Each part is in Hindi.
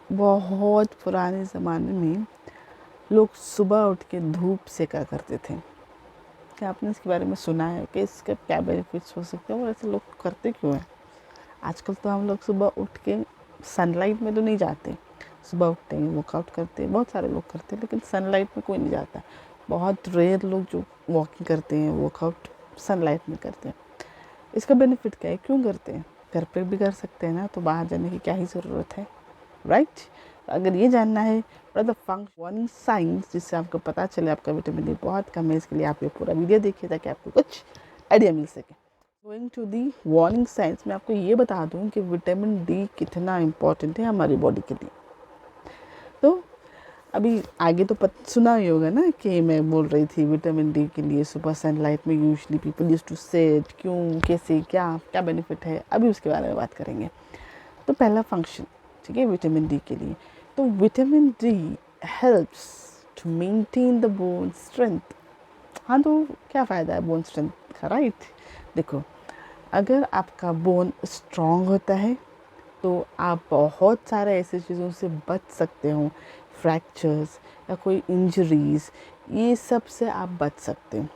बहुत पुराने ज़माने में लोग सुबह उठ के धूप सेका करते थे। क्या आपने इसके बारे में सुना है कि इसके क्या बेनिफिट्स हो सकते हैं और ऐसे लोग करते क्यों हैं? आजकल तो हम लोग सुबह उठ के सनलाइट में तो नहीं जाते। सुबह उठते हैं, वर्कआउट करते हैं, बहुत सारे लोग करते हैं, लेकिन सनलाइट में कोई नहीं जाता। बहुत रेयर लोग जो वॉकिंग करते हैं, वर्कआउट सनलाइट में करते हैं। इसका बेनिफिट क्या है, क्यों करते हैं? घर पे भी कर सकते हैं ना, तो बाहर जाने की क्या ही ज़रूरत है, राइट? अगर ये जानना है द फंक्शन साइंस, जिससे आपको पता चले आपका विटामिन डी बहुत कम है, इसके लिए आप ये पूरा वीडियो देखिए ताकि आपको कुछ आइडिया मिल सके। Going to the warning science, मैं आपको ये बता दूं कि विटामिन डी कितना इम्पोर्टेंट है हमारी बॉडी के लिए। तो अभी आगे तो सुना ही होगा ना कि मैं बोल रही थी विटामिन डी के लिए सुबह सनलाइट में usually people use to sit, क्यों, कैसे, क्या क्या बेनिफिट है, अभी उसके बारे में बात करेंगे। तो पहला फंक्शन, ठीक है, विटामिन डी के लिए। तो vitamin D helps to maintain the bone strength. हाँ, तो क्या फ़ायदा है बोन स्ट्रेंथ का, राइट? देखो, अगर आपका बोन स्ट्रॉन्ग होता है तो आप बहुत सारे ऐसे चीज़ों से बच सकते हो, फ्रैक्चर्स या कोई इंजरीज़, ये सब से आप बच सकते हो।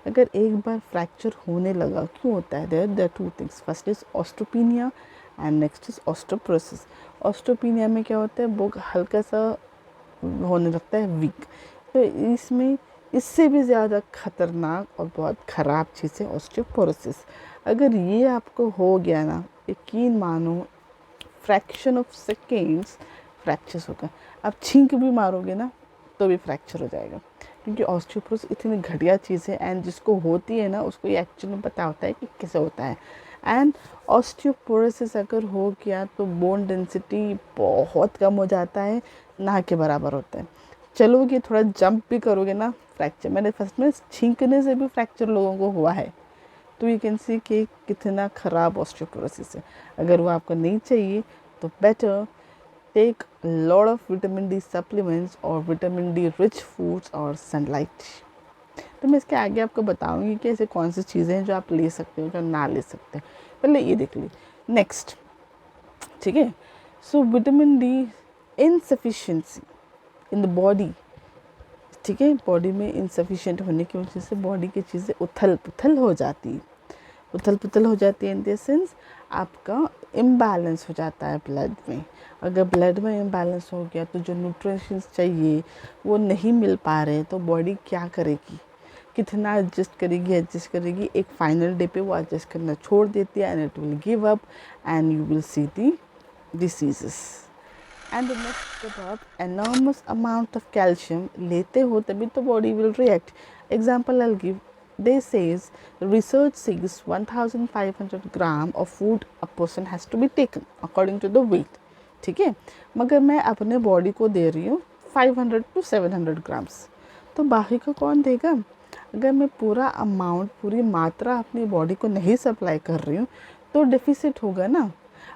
अगर एक बार फ्रैक्चर होने लगा, क्यों होता है? There two things, first is osteopenia and next is osteoporosis. Osteopenia में क्या होता है, वो हल्का सा होने लगता है वीक। तो इसमें इससे भी ज़्यादा खतरनाक और बहुत ख़राब चीज़ है ऑस्टियोपोरोसिस। अगर ये आपको हो गया ना, यकीन मानो फ्रैक्शन ऑफ सेकेंड्स फ्रैक्चर्स होगा। आप छींक भी मारोगे ना तो भी फ्रैक्चर हो जाएगा, क्योंकि ऑस्टियोपोरोसिस इतनी घटिया चीज़ है एंड जिसको होती है ना उसको ये एक्चुअली में पता होता है कि कैसे होता है। एंड ऑस्टियोपोरोसिस अगर हो गया तो बोन डेंसिटी बहुत कम हो जाता है, ना के बराबर होता है। चलोगे, थोड़ा जंप भी करोगे ना, फ्रैक्चर। मैंने फर्स्ट में छींकने से भी फ्रैक्चर लोगों को हुआ है। तो यू कैन सी कि कितना ख़राब ऑस्टियोपोरोसिस है। अगर वो आपको नहीं चाहिए तो better take lot of vitamin D supplements और विटामिन डी रिच फूड्स और सनलाइट। तो मैं इसके आगे आपको बताऊंगी कि ऐसे कौन सी चीज़ें हैं जो आप ले सकते हो, जो ना ले सकते। पहले ये देख ली। नेक्स्ट, ठीक है, so vitamin D insufficiency in the body, ठीक है, बॉडी में इनसफिशिएंट होने की वजह से बॉडी की चीज़ें उथल पुथल हो जाती है। उथल पुथल हो जाती है इन द सेंस आपका इम्बैलेंस हो जाता है ब्लड में। अगर ब्लड में इम्बैलेंस हो गया तो जो न्यूट्रिशंस चाहिए वो नहीं मिल पा रहे, तो बॉडी क्या करेगी, कितना एडजस्ट करेगी, एक फाइनल डे पे वो एडजस्ट करना छोड़ देती है and it will give up and you will C the diseases. And next, जब आप एनॉर्मस अमाउंट ऑफ कैल्शियम लेते हो तभी तो body will react. Example I give, they says research says 1500 gram of food a person has to be taken according to the weight, ठीक है, मगर मैं अपने बॉडी को दे रही हूँ 500 to 700 ग्राम्स, तो बाकी को कौन देगा? अगर मैं पूरा अमाउंट, पूरी मात्रा अपनी बॉडी को नहीं सप्लाई कर रही हूँ तो डेफिसिट होगा ना।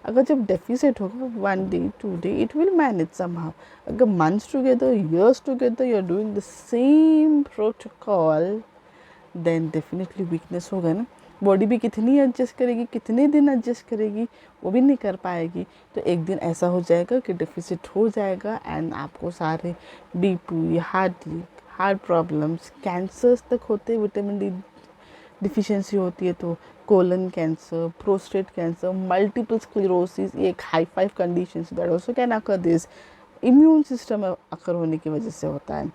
अगर जब डेफिसिट होगा 1 day 2 day it will manage somehow. अगर months together, years together you are doing the same protocol, then definitely weakness होगा ना। बॉडी भी कितनी एडजस्ट करेगी, कितने दिन एडजस्ट करेगी, वो भी नहीं कर पाएगी। तो एक दिन ऐसा हो जाएगा कि डेफिसिट हो जाएगा एंड आपको सारे बीपी, हार्ट प्रॉब्लम्स, कैंसर्स तक होते हैं। विटामिन डी डिफिशिएंसी होती है तो colon cancer, prostate cancer, multiple sclerosis, ये एक high five condition that also can occur this immune system occur होने की वजह से होता है।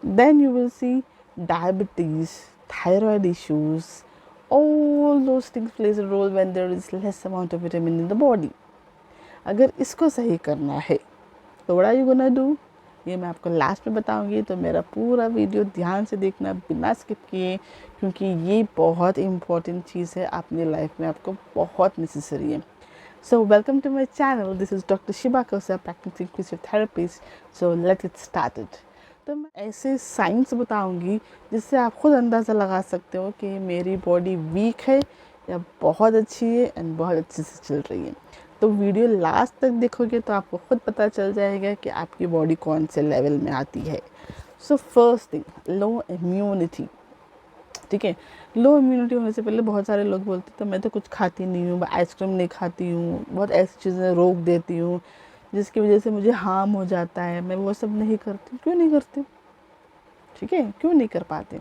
Then you will see diabetes, thyroid issues, all those things plays a role when there is less amount of vitamin in the body. अगर इसको सही करना है तो what are you gonna do, ये मैं आपको लास्ट में बताऊंगी। तो मेरा पूरा वीडियो ध्यान से देखना बिना स्किप किए, क्योंकि ये बहुत इम्पॉर्टेंट चीज़ है अपनी लाइफ में, आपको बहुत नेसेसरी है। So welcome to my channel. This is Dr. Shiba Kosa, practicing physiotherapist. So let's get started. तो मैं ऐसे साइंस बताऊंगी जिससे आप खुद अंदाज़ा लगा सकते हो कि मेरी बॉडी वीक है या बहुत अच्छी है एंड बहुत अच्छे से चल रही है। तो वीडियो लास्ट तक देखोगे तो आपको खुद पता चल जाएगा कि आपकी बॉडी कौन से लेवल में आती है। सो फर्स्ट थिंग, लो इम्यूनिटी, ठीक है। लो इम्यूनिटी होने से पहले बहुत सारे लोग बोलते तो मैं तो कुछ खाती नहीं हूँ, आइसक्रीम नहीं खाती हूँ, बहुत ऐसी चीज़ें रोक देती हूँ जिसकी वजह से मुझे हार्म हो जाता है, मैं वो सब नहीं करती। क्यों नहीं करती? ठीक है, क्यों नहीं कर पाते?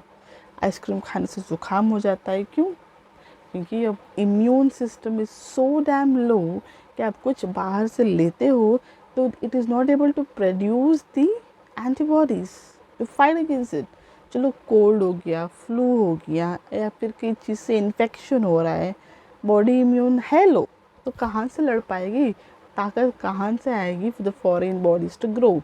आइसक्रीम खाने से ज़ुकाम हो जाता है, क्यों? क्योंकि अब immune system is so damn low कि आप कुछ बाहर से लेते हो तो it is not able to produce the antibodies to fight against it. चलो कोल्ड हो गया, फ्लू हो गया, या फिर किसी चीज़ से इन्फेक्शन हो रहा है, बॉडी इम्यून है लो, तो कहाँ से लड़ पाएगी? ताकत कहाँ से आएगी for the foreign bodies to grow?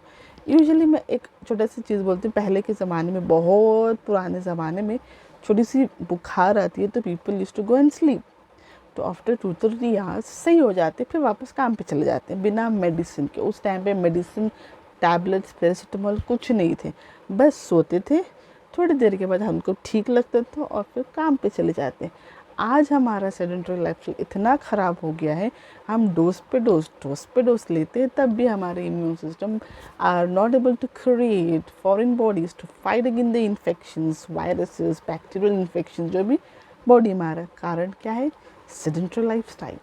Usually मैं एक छोटा सी चीज़ बोलती हूँ। पहले के ज़माने में, बहुत पुराने ज़माने में, छोटी सी बुखार आती है तो people used to go and sleep. तो आफ्टर 2-3 आवर्स सही हो जाते, फिर वापस काम पे चले जाते हैं बिना मेडिसिन के। उस टाइम पे मेडिसिन, टैबलेट्स, पैरासीटामोल कुछ नहीं थे, बस सोते थे, थोड़ी देर के बाद हमको ठीक लगता था और फिर काम पे चले जाते। आज हमारा सेडेंटरी लाइफस्टाइल इतना ख़राब हो गया है, हम डोज पे डोज लेते हैं, तब भी हमारे immune system are not able to create foreign bodies to fight against the infections, viruses, bacterial infection जो भी बॉडी में आ रहा है। कारण क्या है? Sedentary lifestyle.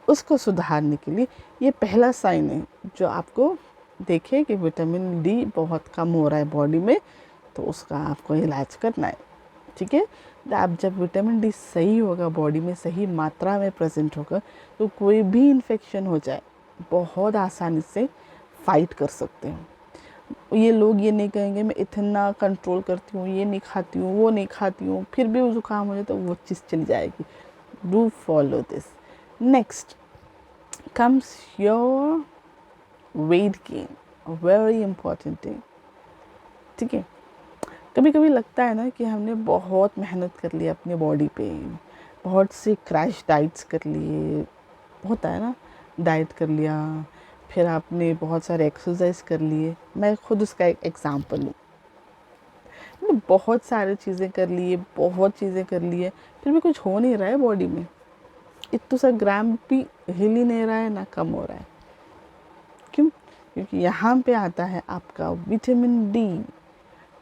उसको सुधारने के लिए ये पहला साइन है जो आपको देखे कि विटामिन डी बहुत कम हो रहा है बॉडी में, तो उसका आपको इलाज करना है। ठीक है, आप जब विटामिन डी सही होगा, बॉडी में सही मात्रा में प्रेजेंट होगा, तो कोई भी इन्फेक्शन हो जाए बहुत आसानी से फाइट कर सकते हैं। ये लोग ये नहीं कहेंगे मैं इतना कंट्रोल करती हूँ, ये नहीं खाती हूँ, वो नहीं खाती हूँ, फिर भी वो जुकाम हो जाए तो वो चीज़ चली जाएगी। Do follow this. Next comes your weight gain, very important thing. ठीक है, कभी कभी लगता है ना कि हमने बहुत मेहनत कर ली अपनी बॉडी पे, बहुत सी क्रैश डाइट्स कर लिए, होता है ना, डाइट कर लिया, फिर आपने बहुत सारे एक्सरसाइज कर लिए। मैं खुद उसका एक एग्जांपल हूँ। बहुत सारी चीज़ें कर लिए, बहुत चीज़ें कर लिए, फिर भी कुछ हो नहीं रहा है बॉडी में। इतना सा ग्राम भी हिल ही नहीं रहा है, ना कम हो रहा है। क्यों? क्योंकि यहाँ पे आता है आपका vitamin D,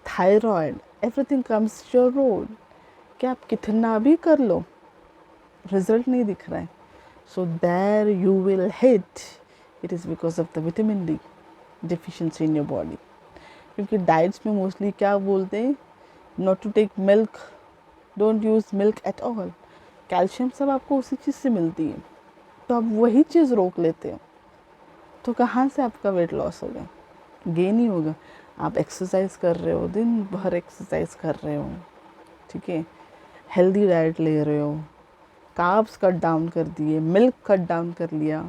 thyroid, everything comes your road. कि आप कितना भी कर लो, रिजल्ट नहीं दिख रहा है, so there you will hit, it is because of the vitamin D deficiency in your body. क्योंकि डाइट्स में मोस्टली क्या बोलते हैं? Not to take milk, don't use milk at all. Calcium सब आपको उसी चीज़ से मिलती है, तो आप वही चीज़ रोक लेते हो, तो कहाँ से आपका वेट लॉस होगा? गेन ही होगा। आप एक्सरसाइज कर रहे हो, दिन भर एक्सरसाइज कर रहे हो, ठीक है, हेल्दी डाइट ले रहे हो, कार्ब्स कट डाउन कर दिए, मिल्क कट डाउन कर लिया,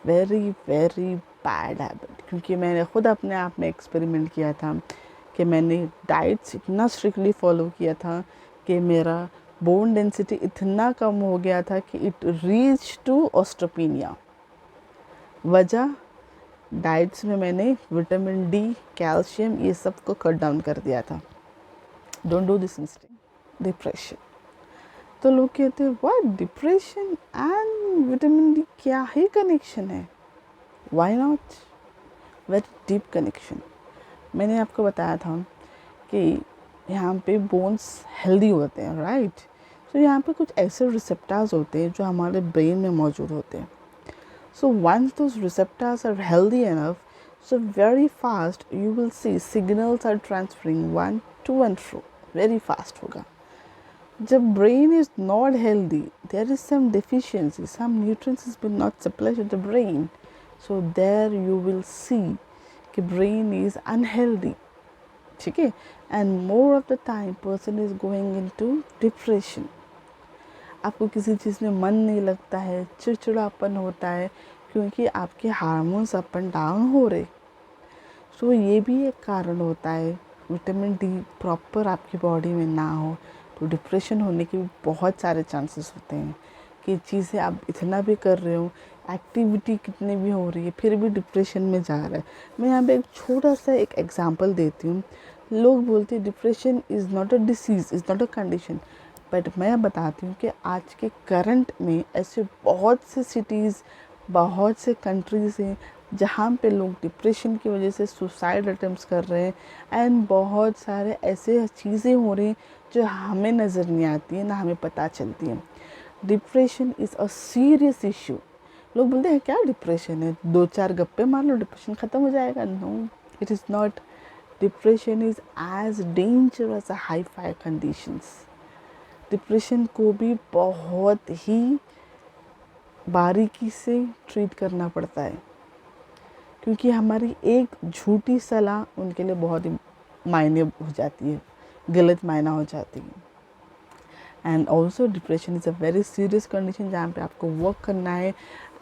वेरी वेरी बैड हैबिट। क्योंकि मैंने खुद अपने आप में एक्सपेरिमेंट किया था कि मैंने डाइट्स इतना स्ट्रिक्टली फॉलो किया था कि मेरा बोन डेंसिटी इतना कम हो गया था कि इट रीच टू ऑस्ट्रोपीनिया। वजह, डाइट्स में मैंने विटामिन डी, कैल्शियम, ये सब को कट डाउन कर दिया था। Don't do this mistake. Depression, तो लोग कहते हैं what, depression and vitamin D क्या ही कनेक्शन है? Why not? Very deep connection. मैंने आपको बताया था कि यहाँ पे बोन्स हेल्दी होते हैं, राइट? तो यहाँ पे कुछ ऐसे रिसेप्टर्स होते हैं जो हमारे ब्रेन में मौजूद होते हैं। So once those receptors are healthy enough, so very fast you will see signals are transferring one to and fro, very fast होगा। जब brain is not healthy, there is some deficiency, some nutrients has been not supplied to the brain, so there you will see कि brain is unhealthy, ठीक है, and more of the time person is going into depression। आपको किसी चीज़ में मन नहीं लगता है, चिड़चिड़ापन होता है, क्योंकि आपके हार्मोन्स अप एंड डाउन हो रहे। सो ये भी एक कारण होता है। विटामिन डी प्रॉपर आपकी बॉडी में ना हो तो डिप्रेशन होने के भी बहुत सारे चांसेस होते हैं। कि चीज़ें आप इतना भी कर रहे हो, एक्टिविटी कितनी भी हो रही है, फिर भी डिप्रेशन में जा रहा है। मैं यहाँ पे एक छोटा सा एक एग्जांपल देती हूँ। लोग बोलते हैं depression is not a disease, is not a condition, but मैं बताती हूँ कि आज के करंट में ऐसे बहुत से सिटीज़, बहुत से कंट्रीज़ हैं जहाँ पे लोग डिप्रेशन की वजह से सुसाइड अटेम्प्ट्स कर रहे हैं, एंड बहुत सारे ऐसे चीज़ें हो रही हैं जो हमें नज़र नहीं आती हैं, ना हमें पता चलती हैं। Depression is a serious issue लोग बोलते हैं क्या डिप्रेशन है, 2-4 गप्पे मार लो डिप्रेशन ख़त्म हो जाएगा। No, it is not. Depression is as dangerous as hi fi conditions. Depression को भी बहुत ही बारीकी से ट्रीट करना पड़ता है, क्योंकि हमारी एक झूठी सलाह उनके लिए बहुत ही मायने हो जाती है, गलत मायना हो जाती है। And also depression is a very serious condition जहाँ पे आपको वर्क करना है।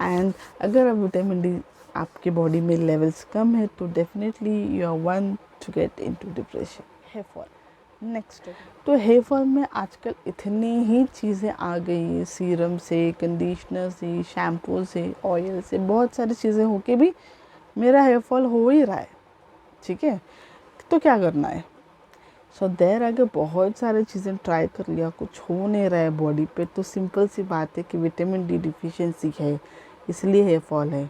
एंड अगर आप विटामिन डी आपके बॉडी में लेवल्स कम है तो definitely you are one to get into depression. Hair fall next. तो हेयर फॉल में आजकल इतनी ही चीज़ें आ गई है, सीरम से, कंडीशनर से, शैम्पू से, ऑयल से, बहुत सारी चीज़ें होके भी मेरा हेयर फॉल हो ही रहा है। ठीक है, तो क्या करना है? सो देर अगर बहुत सारी चीज़ें ट्राई कर लिया, कुछ हो नहीं रहा है बॉडी पे, तो सिंपल सी बात है कि विटामिन डी डिफिशिएंसी है, इसलिए हेयर फॉल है।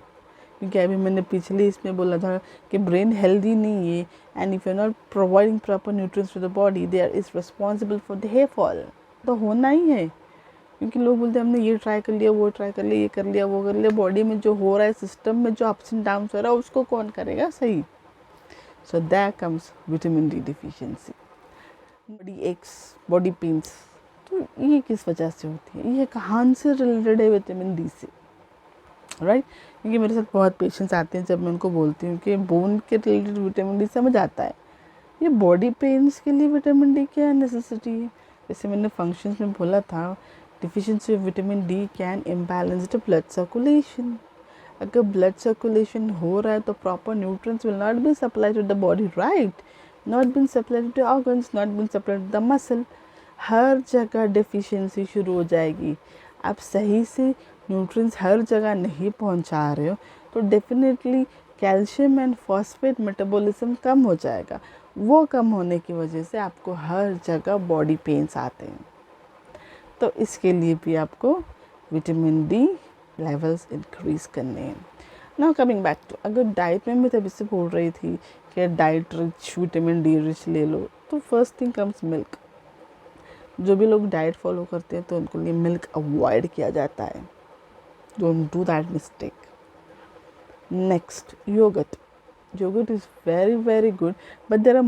क्योंकि अभी मैंने पिछले इसमें बोला था कि ब्रेन हेल्दी नहीं है, and if you are not providing proper nutrients to the body, they are is responsible for the hair fall. तो होना ही है, क्योंकि लोग बोलते हैं हमने ये ट्राई कर लिया, वो ट्राई कर लिया, ये कर लिया, वो कर लिया, बॉडी में जो हो रहा है, सिस्टम में जो अप्स एंड डाउन्स हो रहा है, उसको कौन करेगा सही? So that comes vitamin D deficiency. Body aches, body pens, तो ये किस वजह से होती है? ये कहाँ से रिलेटेड है विटामिन डी से, राइट? क्योंकि मेरे साथ बहुत पेशेंट्स आते हैं, जब मैं उनको बोलती हूँ कि बोन के रिलेटेड विटामिन डी समझ आता है, ये बॉडी पेन्स के लिए विटामिन डी क्या नेसेसिटी है? जैसे मैंने फंक्शंस में बोला था, deficiency of vitamin D can imbalance the blood circulation. अगर ब्लड सर्कुलेशन हो रहा है तो proper nutrients will not be supplied to the body, right? Not been supplied to organs, not been supplied to the muscle. हर जगह डेफिशिएंसी शुरू हो जाएगी। आप सही से न्यूट्रिएंट्स हर जगह नहीं पहुंचा रहे हो तो definitely calcium and phosphate metabolism कम हो जाएगा। वो कम होने की वजह से आपको हर जगह बॉडी पेन्स आते हैं। तो इसके लिए भी आपको विटामिन डी लेवल्स इंक्रीज करने हैं। नाउ कमिंग बैक टू, अगर डाइट में मैं तभी से बोल रही थी कि diet rich, vitamin D rich ले लो, तो फर्स्ट थिंग कम्स मिल्क। जो भी लोग डाइट फॉलो करते हैं तो उनको लिए मिल्क अवॉइड किया जाता है। Don't do that mistake. Next, yogurt. Yogurt is very very good, but there are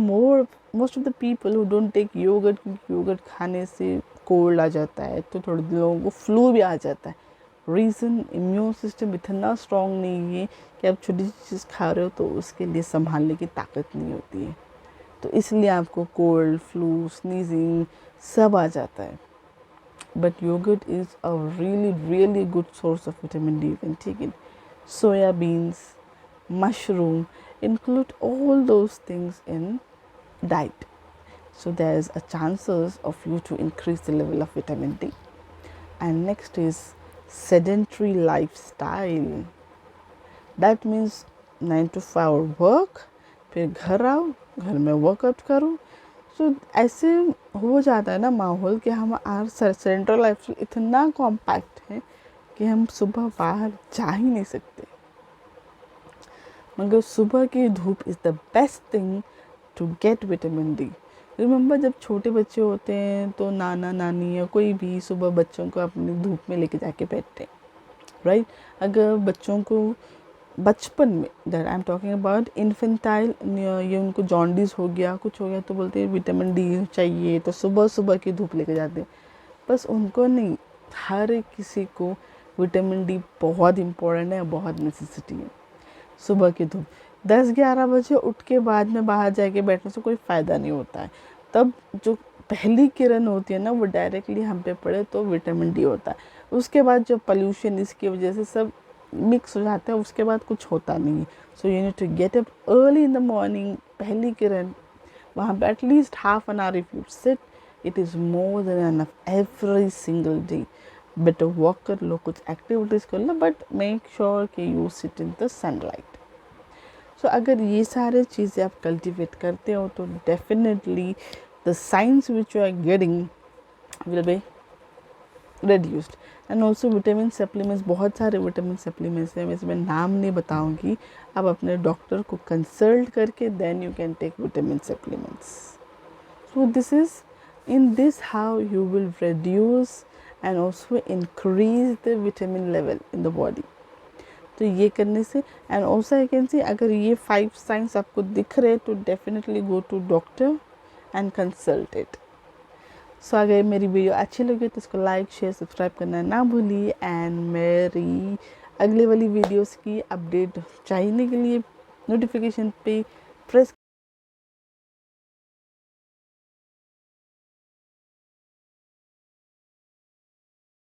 most of the people who don't take yogurt, क्योंकि yogurt खाने से कोल्ड आ जाता है, तो थोड़े लोगों को फ्लू भी आ जाता है। रीज़न, इम्यून सिस्टम इतना स्ट्रॉन्ग नहीं है कि आप छोटी चीज़ खा रहे हो तो उसके लिए संभालने की ताकत नहीं होती है, तो इसलिए आपको कोल्ड, फ्लू, स्नीजिंग सब आ जाता है। But yogurt is a really good source of vitamin D. You can take it. Soya beans, mushroom, include all those things in diet, so there's a chances of you to increase the level of vitamin D. And next is sedentary lifestyle. That means 9 to 5 work, फिर घर आओ, घर में वर्कआउट करो। सो ऐसे हो जाता है ना माहौल कि हम सेंट्रल लाइफस्टाइल इतना कॉम्पैक्ट है कि हम सुबह बाहर जा ही नहीं सकते। मगर सुबह की धूप is the best thing to get vitamin D. Remember, जब छोटे बच्चे होते हैं तो नाना नानी या कोई भी सुबह बच्चों को अपनी धूप में लेके जाके बैठते हैं, राइट? अगर बच्चों को बचपन में, that I am talking about infantile, ये उनको जॉन्डिस हो गया, कुछ हो गया, तो बोलते हैं विटामिन डी चाहिए, तो सुबह सुबह की धूप लेके जाते हैं। बस उनको नहीं, हर एक किसी को विटामिन डी बहुत इम्पोर्टेंट है, बहुत नेसेसिटी है। सुबह की धूप 10-11 बजे उठ के बाद में बाहर जाके बैठने से कोई फ़ायदा नहीं होता है। तब जो पहली किरण होती है ना, वो डायरेक्टली हम पे पड़े तो विटामिन डी होता है। उसके बाद जो पोल्यूशन, इसकी वजह से सब मिक्स हो जाता है, उसके बाद कुछ होता नहीं है। So you need to get up early in the morning, पहली किरण वहाँ पे at least half an hour if you sit, it is more than enough every single day. Better walk कर लो, कुछ एक्टिविटीज़ कर लो, बट मेक श्योर कि you sit in the sunlight. So अगर ये सारे चीज़ें आप कल्टिवेट करते हो तो definitely the signs which you are getting will be reduced. And also vitamin supplements, बहुत सारे विटामिन सप्लीमेंट्स हैं, वैसे मैं नाम नहीं बताऊंगी, आप अपने डॉक्टर को कंसल्ट करके then you can take vitamin supplements. So this is in this how you will reduce and also increase the vitamin level in the body. तो ये करने से, and also I can see अगर ये 5 साइंस आपको दिख रहे तो definitely go to doctor and consult it. So अगर मेरी वीडियो अच्छी लगी तो इसको लाइक शेयर सब्सक्राइब करना ना भूलिए, एंड मेरी अगले वाली वीडियोस की अपडेट चाहिए के लिए नोटिफिकेशन पे प्रेस